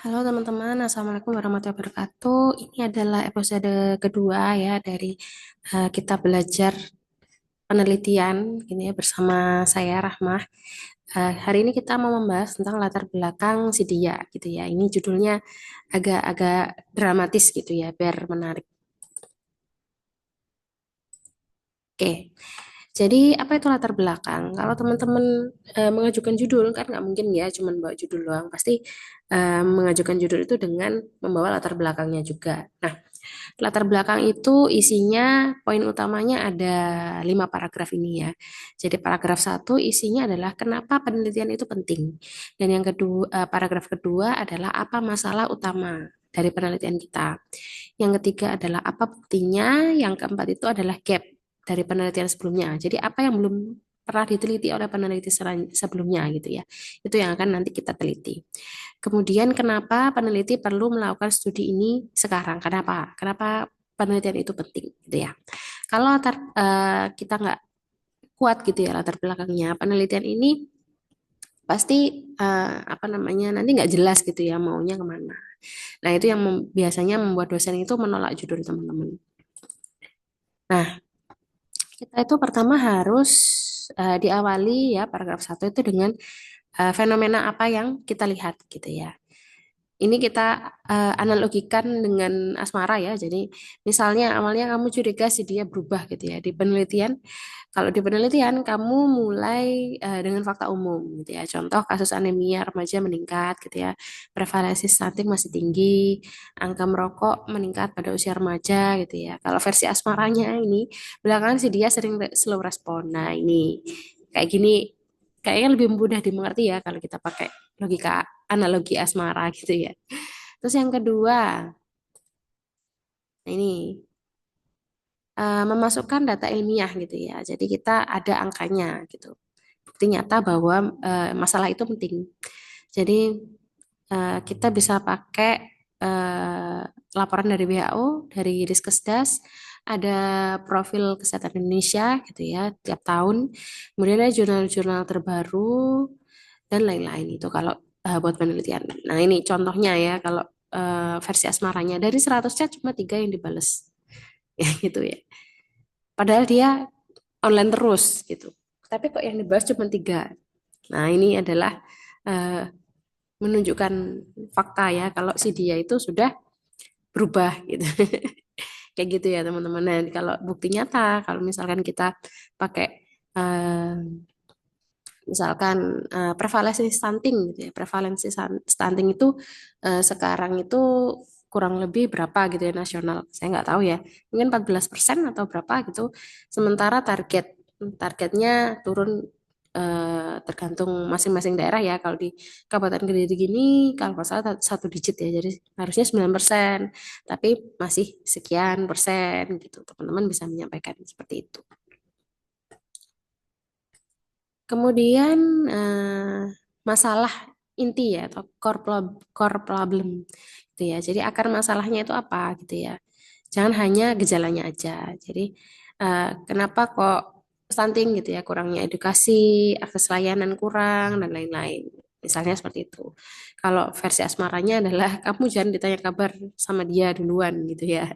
Halo teman-teman, Assalamualaikum warahmatullahi wabarakatuh. Ini adalah episode kedua ya dari kita belajar penelitian ini ya bersama saya Rahmah. Hari ini kita mau membahas tentang latar belakang si Dia gitu ya. Ini judulnya agak-agak dramatis gitu ya, biar menarik. Oke, jadi apa itu latar belakang? Kalau teman-teman mengajukan judul kan nggak mungkin ya cuman bawa judul doang. Pasti mengajukan judul itu dengan membawa latar belakangnya juga. Nah, latar belakang itu isinya poin utamanya ada 5 paragraf ini ya. Jadi paragraf satu isinya adalah kenapa penelitian itu penting. Dan yang kedua, paragraf kedua adalah apa masalah utama dari penelitian kita. Yang ketiga adalah apa buktinya. Yang keempat itu adalah gap dari penelitian sebelumnya. Jadi apa yang belum pernah diteliti oleh peneliti sebelumnya gitu ya. Itu yang akan nanti kita teliti. Kemudian kenapa peneliti perlu melakukan studi ini sekarang? Kenapa? Kenapa penelitian itu penting gitu ya. Kalau kita nggak kuat gitu ya latar belakangnya, penelitian ini pasti apa namanya nanti nggak jelas gitu ya maunya kemana. Nah itu yang biasanya membuat dosen itu menolak judul teman-teman. Nah kita itu pertama harus diawali ya paragraf satu itu dengan fenomena apa yang kita lihat gitu ya. Ini kita analogikan dengan asmara ya. Jadi misalnya awalnya kamu curiga si dia berubah gitu ya. Di penelitian, kalau di penelitian kamu mulai dengan fakta umum gitu ya. Contoh kasus anemia remaja meningkat gitu ya. Prevalensi stunting masih tinggi, angka merokok meningkat pada usia remaja gitu ya. Kalau versi asmaranya ini belakangan si dia sering slow respon. Nah, ini kayak gini kayaknya lebih mudah dimengerti ya kalau kita pakai logika analogi asmara gitu ya. Terus yang kedua, nah ini memasukkan data ilmiah gitu ya. Jadi kita ada angkanya gitu. Bukti nyata bahwa masalah itu penting. Jadi kita bisa pakai eh, laporan dari WHO, dari Riskesdas, ada profil kesehatan Indonesia gitu ya tiap tahun. Kemudian ada jurnal-jurnal terbaru dan lain-lain itu kalau buat penelitian. Nah ini contohnya ya kalau versi asmaranya dari 100 chat cuma 3 yang dibales ya gitu ya. Padahal dia online terus gitu. Tapi kok yang dibahas cuma 3. Nah ini adalah eh, menunjukkan fakta ya kalau si dia itu sudah berubah gitu. Kayak gitu ya teman-teman. Nah, kalau bukti nyata, kalau misalkan kita pakai eh, misalkan prevalensi stunting gitu ya. Prevalensi stunting itu sekarang itu kurang lebih berapa gitu ya nasional. Saya nggak tahu ya. Mungkin 14% atau berapa gitu. Sementara targetnya turun tergantung masing-masing daerah ya. Kalau di Kabupaten Kediri gini, kalau nggak salah 1 digit ya. Jadi harusnya 9%, tapi masih sekian persen gitu. Teman-teman bisa menyampaikan seperti itu. Kemudian masalah inti ya atau core problem gitu ya. Jadi akar masalahnya itu apa gitu ya. Jangan hanya gejalanya aja. Jadi kenapa kok stunting gitu ya, kurangnya edukasi, akses layanan kurang dan lain-lain. Misalnya seperti itu. Kalau versi asmaranya adalah kamu jangan ditanya kabar sama dia duluan gitu ya.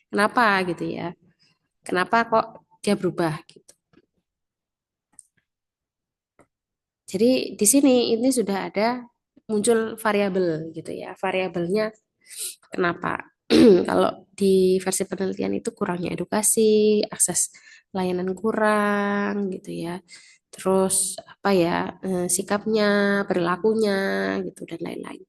Kenapa gitu ya? Kenapa kok dia berubah gitu. Jadi di sini ini sudah ada muncul variabel gitu ya. Variabelnya kenapa? Kalau di versi penelitian itu kurangnya edukasi, akses layanan kurang gitu ya. Terus apa ya, sikapnya, perilakunya gitu dan lain-lain.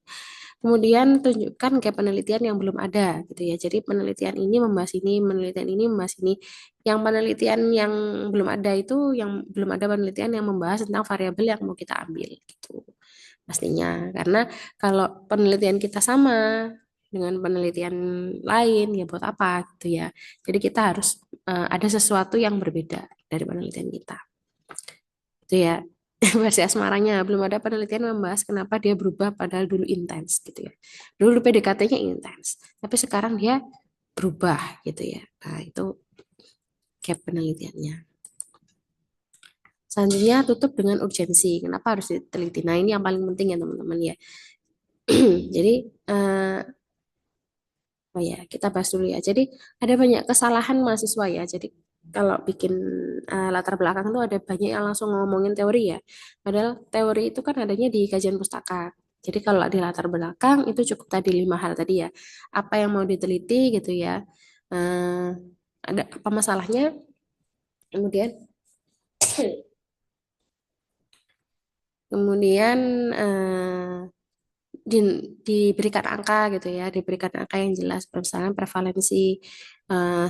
Kemudian tunjukkan kayak penelitian yang belum ada gitu ya. Jadi penelitian ini membahas ini, penelitian ini membahas ini. Yang penelitian yang belum ada itu yang belum ada penelitian yang membahas tentang variabel yang mau kita ambil gitu. Pastinya karena kalau penelitian kita sama dengan penelitian lain ya buat apa gitu ya. Jadi kita harus ada sesuatu yang berbeda dari penelitian kita. Itu ya versi asmaranya belum ada penelitian membahas kenapa dia berubah padahal dulu intens gitu ya. Dulu PDKT-nya intens, tapi sekarang dia berubah gitu ya. Nah, itu gap penelitiannya. Selanjutnya tutup dengan urgensi. Kenapa harus diteliti? Nah, ini yang paling penting ya teman-teman ya. Jadi eh, oh ya, kita bahas dulu ya. Jadi ada banyak kesalahan mahasiswa ya. Jadi kalau bikin latar belakang tuh ada banyak yang langsung ngomongin teori ya. Padahal teori itu kan adanya di kajian pustaka. Jadi kalau di latar belakang itu cukup tadi 5 hal tadi ya. Apa yang mau diteliti gitu ya. Eh, ada apa masalahnya? Kemudian kemudian diberikan angka gitu ya, diberikan angka yang jelas, misalnya prevalensi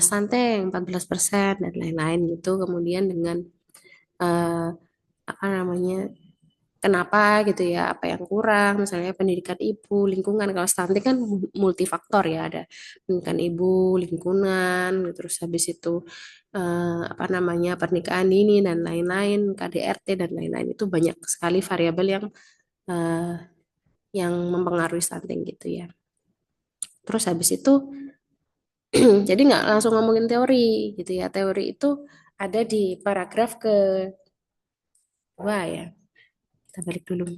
stunting 14% dan lain-lain gitu. Kemudian dengan eh, apa namanya, kenapa gitu ya, apa yang kurang, misalnya pendidikan ibu, lingkungan. Kalau stunting kan multifaktor ya, ada pendidikan ibu, lingkungan, terus habis itu apa namanya, pernikahan dini dan lain-lain, KDRT dan lain-lain, itu banyak sekali variabel eh, yang mempengaruhi stunting gitu ya. Terus habis itu jadi nggak langsung ngomongin teori gitu ya. Teori itu ada di paragraf kedua ya. Kita balik dulu.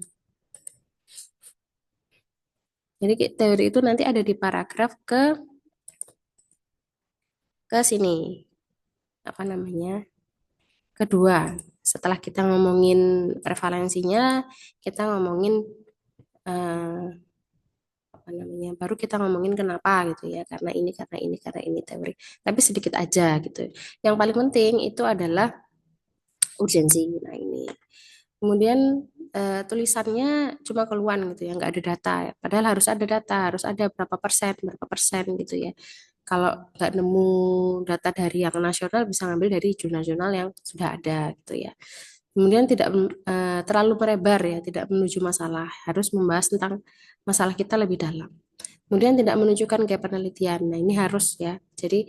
Jadi teori itu nanti ada di paragraf ke sini. Apa namanya? Kedua. Setelah kita ngomongin prevalensinya, kita ngomongin eh, apa namanya? Baru kita ngomongin kenapa gitu ya. Karena ini teori. Tapi sedikit aja gitu. Yang paling penting itu adalah urgensi. Nah, ini. Kemudian tulisannya cuma keluhan gitu ya, nggak ada data ya. Padahal harus ada data, harus ada berapa persen gitu ya. Kalau nggak nemu data dari yang nasional, bisa ngambil dari jurnal-jurnal yang sudah ada gitu ya. Kemudian tidak terlalu melebar ya, tidak menuju masalah, harus membahas tentang masalah kita lebih dalam. Kemudian tidak menunjukkan gap penelitian. Nah, ini harus ya. Jadi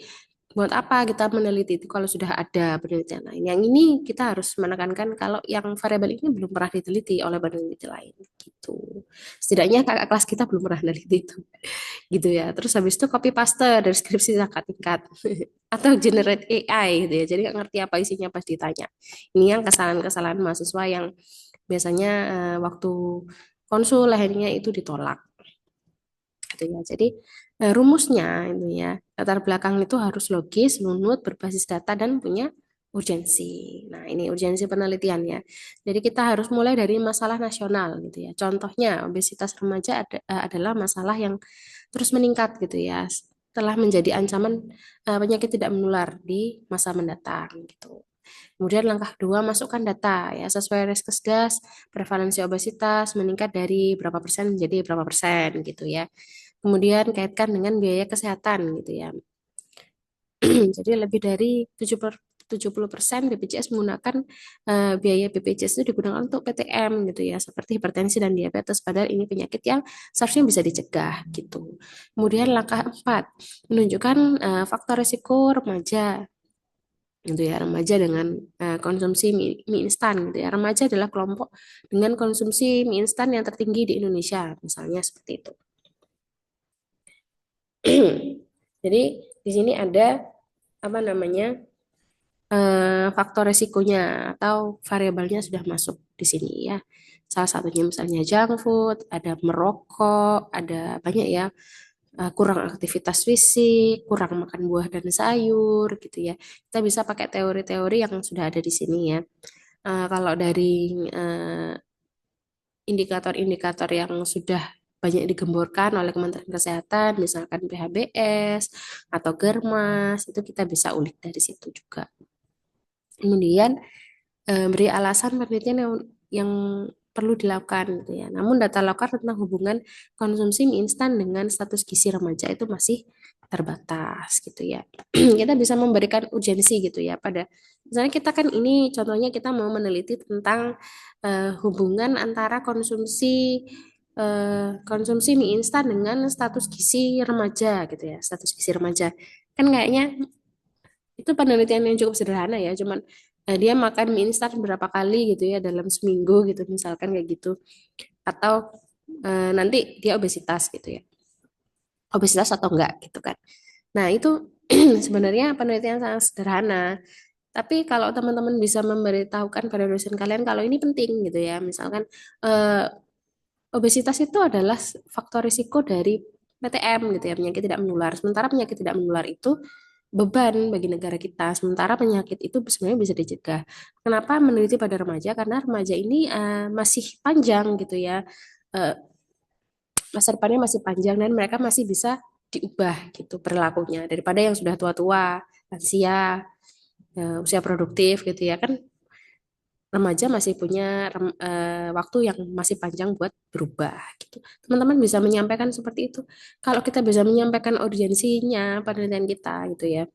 buat apa kita meneliti itu kalau sudah ada penelitian lain. Yang ini kita harus menekankan kalau yang variabel ini belum pernah diteliti oleh peneliti lain gitu. Setidaknya kakak kelas kita belum pernah meneliti itu gitu ya. Terus habis itu copy paste dari skripsi kakak tingkat atau generate AI gitu ya. Jadi nggak ngerti apa isinya pas ditanya. Ini yang kesalahan-kesalahan mahasiswa yang biasanya waktu konsul akhirnya itu ditolak gitu ya. Jadi rumusnya itu ya, latar belakang itu harus logis, runut, berbasis data dan punya urgensi. Nah, ini urgensi penelitian ya. Jadi kita harus mulai dari masalah nasional gitu ya. Contohnya obesitas remaja adalah masalah yang terus meningkat gitu ya. Telah menjadi ancaman penyakit tidak menular di masa mendatang gitu. Kemudian langkah kedua, masukkan data ya sesuai Reskesdas, prevalensi obesitas meningkat dari berapa persen menjadi berapa persen gitu ya. Kemudian kaitkan dengan biaya kesehatan gitu ya. Jadi lebih dari 70% BPJS menggunakan biaya BPJS itu digunakan untuk PTM gitu ya, seperti hipertensi dan diabetes, padahal ini penyakit yang seharusnya bisa dicegah gitu. Kemudian langkah 4, menunjukkan faktor risiko remaja gitu ya, remaja dengan konsumsi mie instan gitu ya. Remaja adalah kelompok dengan konsumsi mie instan yang tertinggi di Indonesia, misalnya seperti itu. Jadi di sini ada apa namanya, faktor resikonya atau variabelnya sudah masuk di sini ya. Salah satunya misalnya junk food, ada merokok, ada banyak ya, kurang aktivitas fisik, kurang makan buah dan sayur gitu ya. Kita bisa pakai teori-teori yang sudah ada di sini ya. Kalau dari eh, indikator-indikator yang sudah banyak digemborkan oleh Kementerian Kesehatan, misalkan PHBS atau Germas, itu kita bisa ulik dari situ juga. Kemudian beri alasan penelitian yang perlu dilakukan gitu ya. Namun data lokal tentang hubungan konsumsi mie instan dengan status gizi remaja itu masih terbatas gitu ya. Kita bisa memberikan urgensi gitu ya pada, misalnya kita kan ini contohnya kita mau meneliti tentang hubungan antara konsumsi mie instan dengan status gizi remaja gitu ya, status gizi remaja. Kan kayaknya itu penelitian yang cukup sederhana ya, cuman dia makan mie instan berapa kali gitu ya dalam seminggu gitu misalkan kayak gitu. Atau nanti dia obesitas gitu ya. Obesitas atau enggak gitu kan. Nah, itu sebenarnya penelitian sangat sederhana. Tapi kalau teman-teman bisa memberitahukan pada dosen kalian kalau ini penting gitu ya. Misalkan eh, obesitas itu adalah faktor risiko dari PTM gitu ya, penyakit tidak menular. Sementara penyakit tidak menular itu beban bagi negara kita. Sementara penyakit itu sebenarnya bisa dicegah. Kenapa meneliti pada remaja? Karena remaja ini masih panjang gitu ya. Eh, Masa depannya masih panjang dan mereka masih bisa diubah gitu perilakunya daripada yang sudah tua-tua, lansia, usia produktif gitu ya kan remaja masih punya waktu yang masih panjang buat berubah gitu. Teman-teman bisa menyampaikan seperti itu. Kalau kita bisa menyampaikan urgensinya penelitian kita gitu ya.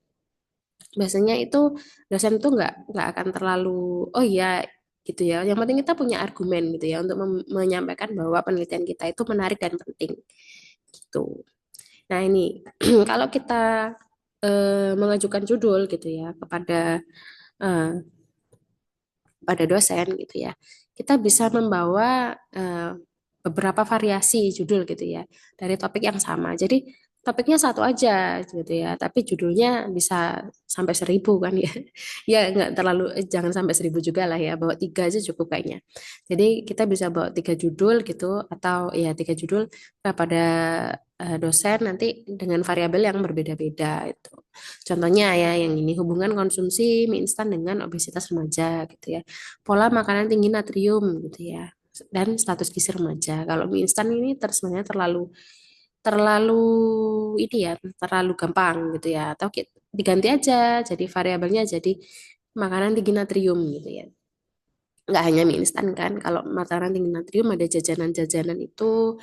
Biasanya itu dosen tuh nggak akan terlalu oh iya gitu ya. Yang penting kita punya argumen gitu ya untuk menyampaikan bahwa penelitian kita itu menarik dan penting gitu. Nah, ini kalau kita mengajukan judul gitu ya eh, kepada dosen gitu ya. Kita bisa membawa beberapa variasi judul gitu ya dari topik yang sama. Jadi topiknya satu aja gitu ya, tapi judulnya bisa sampai 1.000 kan ya. Ya nggak terlalu jangan sampai 1.000 juga lah ya, bawa tiga aja cukup kayaknya. Jadi kita bisa bawa tiga judul gitu atau ya tiga judul kepada dosen nanti dengan variabel yang berbeda-beda itu. Contohnya ya yang ini hubungan konsumsi mie instan dengan obesitas remaja gitu ya. Pola makanan tinggi natrium gitu ya. Dan status gizi remaja. Kalau mie instan ini sebenarnya terlalu terlalu ini ya, terlalu gampang gitu ya. Atau diganti aja jadi variabelnya jadi makanan tinggi natrium gitu ya. Nggak hanya mie instan kan. Kalau makanan tinggi natrium ada jajanan-jajanan itu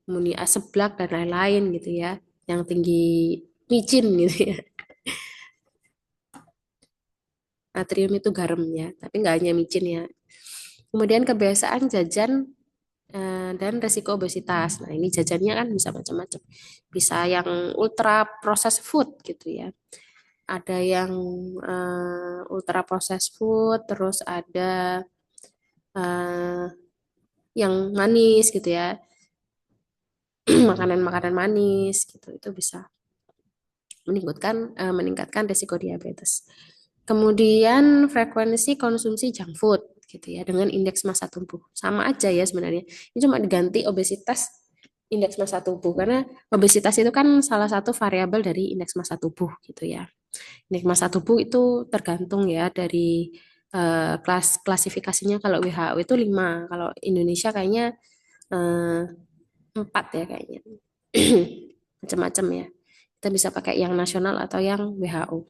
muni seblak dan lain-lain gitu ya. Yang tinggi micin gitu ya. Natrium itu garamnya, tapi nggak hanya micin ya. Kemudian kebiasaan jajan dan resiko obesitas. Nah, ini jajannya kan bisa macam-macam. Bisa yang ultra processed food gitu ya. Ada yang ultra processed food, terus ada eh, yang manis gitu ya. Makanan-makanan manis gitu. Itu bisa meningkatkan risiko diabetes. Kemudian frekuensi konsumsi junk food gitu ya dengan indeks massa tubuh. Sama aja ya sebenarnya. Ini cuma diganti obesitas indeks massa tubuh karena obesitas itu kan salah satu variabel dari indeks massa tubuh gitu ya. Indeks massa tubuh itu tergantung ya dari klasifikasinya kalau WHO itu 5, kalau Indonesia kayaknya eh, 4 ya kayaknya. Macam-macam ya. Kita bisa pakai yang nasional atau yang WHO.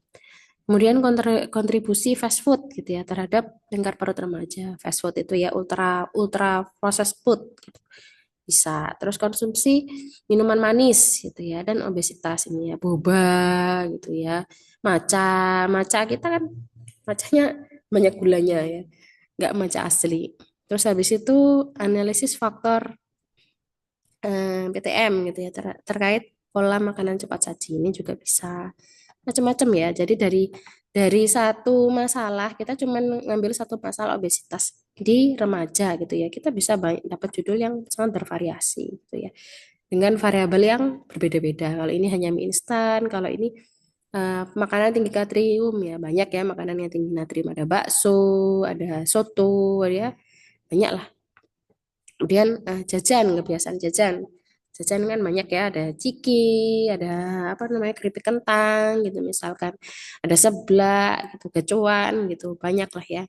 Kemudian kontribusi fast food gitu ya terhadap lingkar perut remaja. Fast food itu ya ultra ultra processed food gitu. Bisa. Terus konsumsi minuman manis gitu ya dan obesitas ini ya boba gitu ya. Maca, maca kita kan macanya banyak gulanya ya. Nggak maca asli. Terus habis itu analisis faktor PTM gitu ya terkait pola makanan cepat saji ini juga bisa macam-macam ya. Jadi dari satu masalah kita cuma ngambil satu masalah obesitas di remaja gitu ya. Kita bisa dapat judul yang sangat bervariasi gitu ya. Dengan variabel yang berbeda-beda. Kalau ini hanya mie instan, kalau ini makanan tinggi natrium ya banyak ya makanan yang tinggi natrium ada bakso, ada soto ya banyak lah. Kemudian jajan, kebiasaan jajan. Jajan kan banyak ya, ada ciki, ada apa namanya keripik kentang gitu misalkan. Ada seblak gitu, gacuan gitu, banyak lah ya.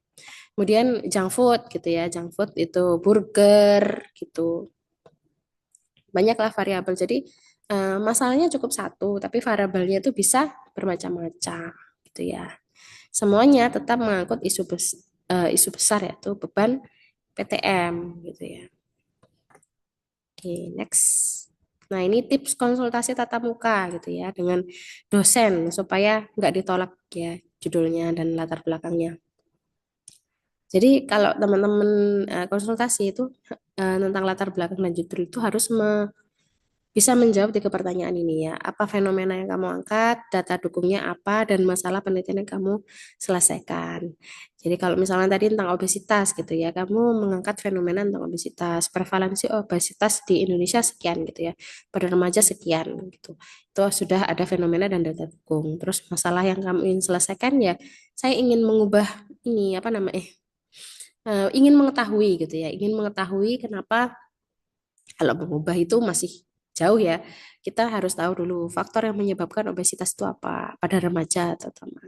Kemudian junk food gitu ya, junk food itu burger gitu. Banyaklah variabel. Jadi masalahnya cukup satu, tapi variabelnya itu bisa bermacam-macam gitu ya. Semuanya tetap mengangkut isu besar yaitu beban PTM gitu ya. Oke, next. Nah, ini tips konsultasi tatap muka gitu ya dengan dosen supaya nggak ditolak ya judulnya dan latar belakangnya. Jadi kalau teman-teman konsultasi itu tentang latar belakang dan judul itu harus bisa menjawab tiga pertanyaan ini ya. Apa fenomena yang kamu angkat, data dukungnya apa, dan masalah penelitian yang kamu selesaikan. Jadi kalau misalnya tadi tentang obesitas gitu ya, kamu mengangkat fenomena tentang obesitas, prevalensi obesitas di Indonesia sekian gitu ya, pada remaja sekian gitu. Itu sudah ada fenomena dan data dukung. Terus masalah yang kamu ingin selesaikan ya, saya ingin mengubah ini apa namanya, ingin mengetahui gitu ya, ingin mengetahui kenapa Kalau mengubah itu masih jauh ya. Kita harus tahu dulu faktor yang menyebabkan obesitas itu apa pada remaja, terutama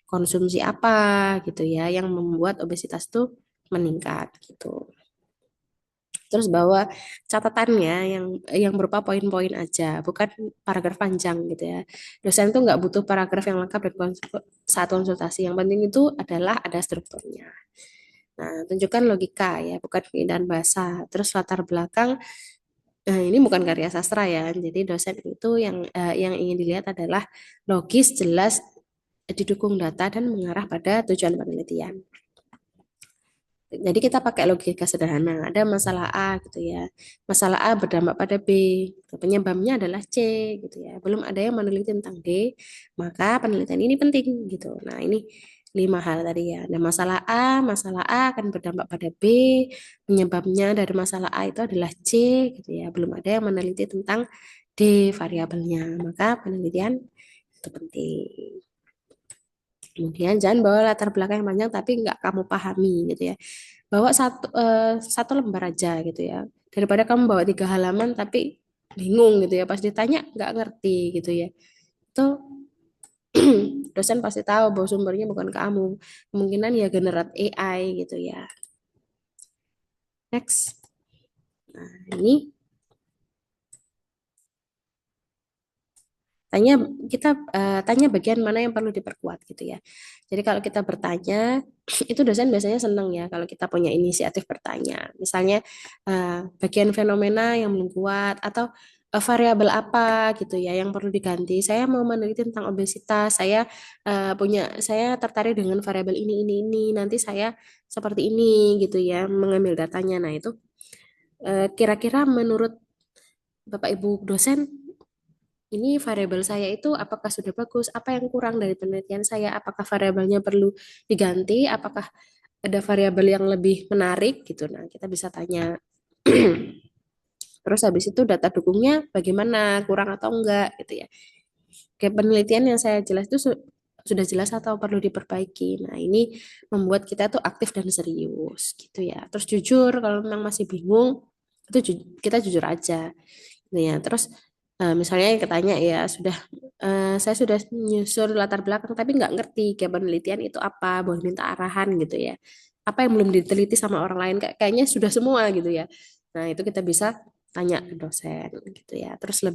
konsumsi apa gitu ya yang membuat obesitas itu meningkat gitu. Terus bawa catatannya yang berupa poin-poin aja, bukan paragraf panjang gitu ya. Dosen tuh nggak butuh paragraf yang lengkap dan saat konsultasi. Yang penting itu adalah ada strukturnya. Nah, tunjukkan logika ya, bukan keindahan bahasa. Terus latar belakang, ini bukan karya sastra ya. Jadi dosen itu yang ingin dilihat adalah logis, jelas, didukung data dan mengarah pada tujuan penelitian. Jadi kita pakai logika sederhana. Ada masalah A gitu ya. Masalah A berdampak pada B. Penyebabnya adalah C gitu ya. Belum ada yang meneliti tentang D, maka penelitian ini penting gitu. Nah, ini 5 hal tadi ya. Nah, masalah A akan berdampak pada B. Penyebabnya dari masalah A itu adalah C gitu ya. Belum ada yang meneliti tentang D variabelnya. Maka penelitian itu penting. Kemudian jangan bawa latar belakang yang panjang tapi nggak kamu pahami gitu ya. Bawa satu lembar aja gitu ya. Daripada kamu bawa 3 halaman tapi bingung gitu ya. Pas ditanya nggak ngerti gitu ya. Itu dosen pasti tahu bahwa sumbernya bukan kamu. Kemungkinan ya generate AI gitu ya. Next. Nah, ini tanya kita tanya bagian mana yang perlu diperkuat gitu ya. Jadi kalau kita bertanya, itu dosen biasanya seneng ya kalau kita punya inisiatif bertanya. Misalnya bagian fenomena yang belum kuat atau variabel apa gitu ya yang perlu diganti. Saya mau meneliti tentang obesitas. Saya tertarik dengan variabel ini. Nanti saya seperti ini gitu ya mengambil datanya. Nah, itu kira-kira menurut Bapak Ibu dosen ini variabel saya itu apakah sudah bagus, apa yang kurang dari penelitian saya, apakah variabelnya perlu diganti, apakah ada variabel yang lebih menarik gitu. Nah, kita bisa tanya. Terus habis itu data dukungnya bagaimana, kurang atau enggak gitu ya. Kayak penelitian yang saya jelas itu sudah jelas atau perlu diperbaiki. Nah, ini membuat kita tuh aktif dan serius gitu ya. Terus jujur kalau memang masih bingung, itu kita jujur aja. Nah, ya, terus misalnya yang ketanya ya saya sudah nyusun latar belakang tapi nggak ngerti kayak penelitian itu apa, boleh minta arahan gitu ya. Apa yang belum diteliti sama orang lain kayaknya sudah semua gitu ya. Nah, itu kita bisa tanya ke dosen gitu ya. Terus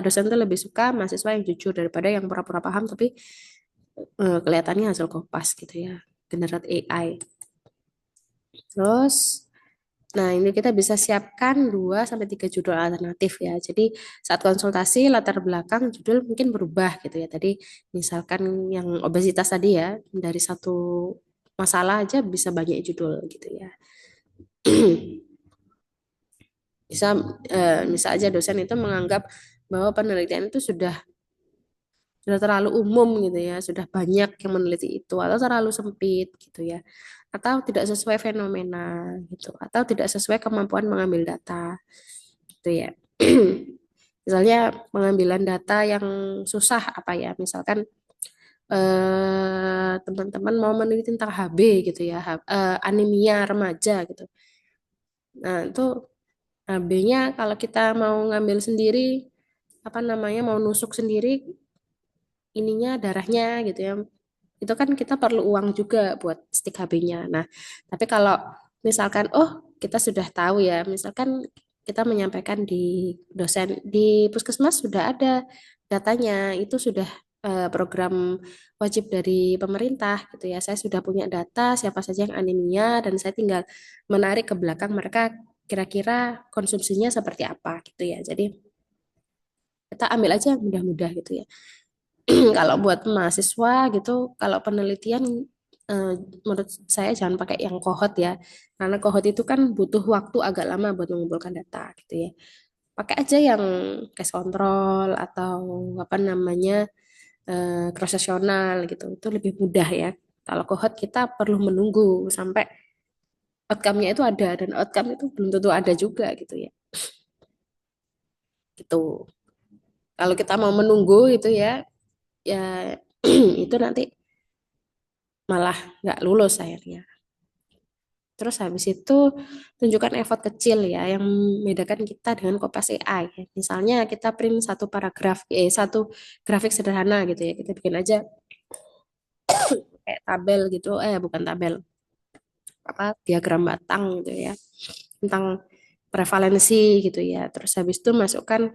dosen tuh lebih suka mahasiswa yang jujur daripada yang pura-pura paham tapi kelihatannya hasil kopas gitu ya. Generate AI. Terus nah, ini kita bisa siapkan 2 sampai 3 judul alternatif ya. Jadi saat konsultasi latar belakang judul mungkin berubah gitu ya. Tadi misalkan yang obesitas tadi ya, dari satu masalah aja bisa banyak judul gitu ya. Bisa bisa aja dosen itu menganggap bahwa penelitian itu sudah terlalu umum gitu ya, sudah banyak yang meneliti itu atau terlalu sempit gitu ya. Atau tidak sesuai fenomena gitu, atau tidak sesuai kemampuan mengambil data gitu ya. Misalnya pengambilan data yang susah apa ya, misalkan teman-teman mau meneliti tentang HB gitu ya, anemia remaja gitu. Nah, itu HB-nya kalau kita mau ngambil sendiri, apa namanya, mau nusuk sendiri ininya darahnya gitu ya. Itu kan kita perlu uang juga buat stik HB-nya. Nah, tapi kalau misalkan kita sudah tahu ya, misalkan kita menyampaikan di dosen di puskesmas sudah ada datanya, itu sudah program wajib dari pemerintah gitu ya. Saya sudah punya data siapa saja yang anemia dan saya tinggal menarik ke belakang mereka kira-kira konsumsinya seperti apa gitu ya. Jadi kita ambil aja yang mudah-mudah gitu ya. Kalau buat mahasiswa gitu, kalau penelitian eh, menurut saya jangan pakai yang kohot ya, karena kohot itu kan butuh waktu agak lama buat mengumpulkan data gitu ya. Pakai aja yang case control atau apa namanya cross-sectional gitu, itu lebih mudah ya. Kalau kohot kita perlu menunggu sampai outcome-nya itu ada dan outcome itu belum tentu ada juga gitu ya. Gitu. Kalau kita mau menunggu itu ya itu nanti malah nggak lulus akhirnya. Terus habis itu tunjukkan effort kecil ya yang membedakan kita dengan Kopas AI. Misalnya kita print satu paragraf, satu grafik sederhana gitu ya. Kita bikin aja kayak tabel gitu, bukan tabel, apa diagram batang gitu ya tentang prevalensi gitu ya. Terus habis itu masukkan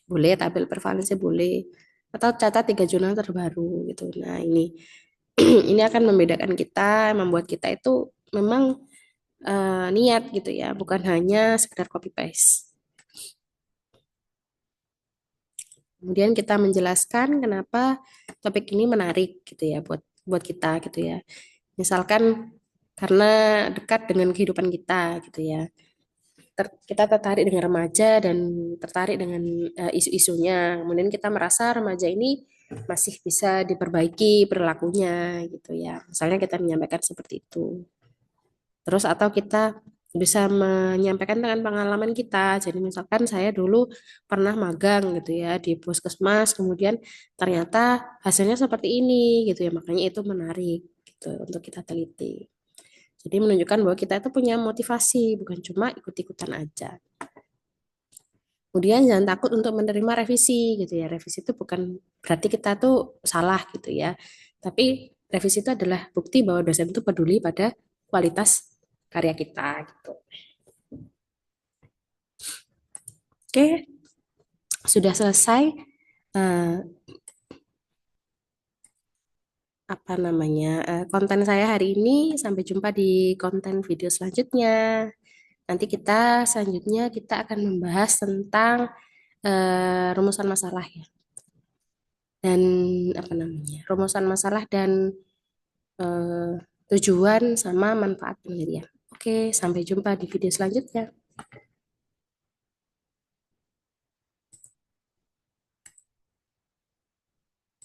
boleh tabel prevalensi boleh atau catat 3 jurnal terbaru gitu. Nah ini ini akan membedakan kita, membuat kita itu memang niat gitu ya, bukan hanya sekedar copy paste. Kemudian kita menjelaskan kenapa topik ini menarik gitu ya buat buat kita gitu ya. Misalkan karena dekat dengan kehidupan kita gitu ya. Kita tertarik dengan remaja dan tertarik dengan isu-isunya. Kemudian kita merasa remaja ini masih bisa diperbaiki perilakunya gitu ya. Misalnya kita menyampaikan seperti itu. Terus atau kita bisa menyampaikan dengan pengalaman kita. Jadi misalkan saya dulu pernah magang gitu ya di puskesmas, kemudian ternyata hasilnya seperti ini gitu ya. Makanya itu menarik gitu untuk kita teliti. Jadi menunjukkan bahwa kita itu punya motivasi, bukan cuma ikut-ikutan aja. Kemudian jangan takut untuk menerima revisi gitu ya. Revisi itu bukan berarti kita tuh salah gitu ya. Tapi revisi itu adalah bukti bahwa dosen itu peduli pada kualitas karya kita gitu. Oke, sudah selesai eh, apa namanya konten saya hari ini. Sampai jumpa di konten video selanjutnya. Nanti kita selanjutnya kita akan membahas tentang rumusan masalah ya dan apa namanya rumusan masalah dan eh, tujuan sama manfaat penelitian. Oke, sampai jumpa di video selanjutnya.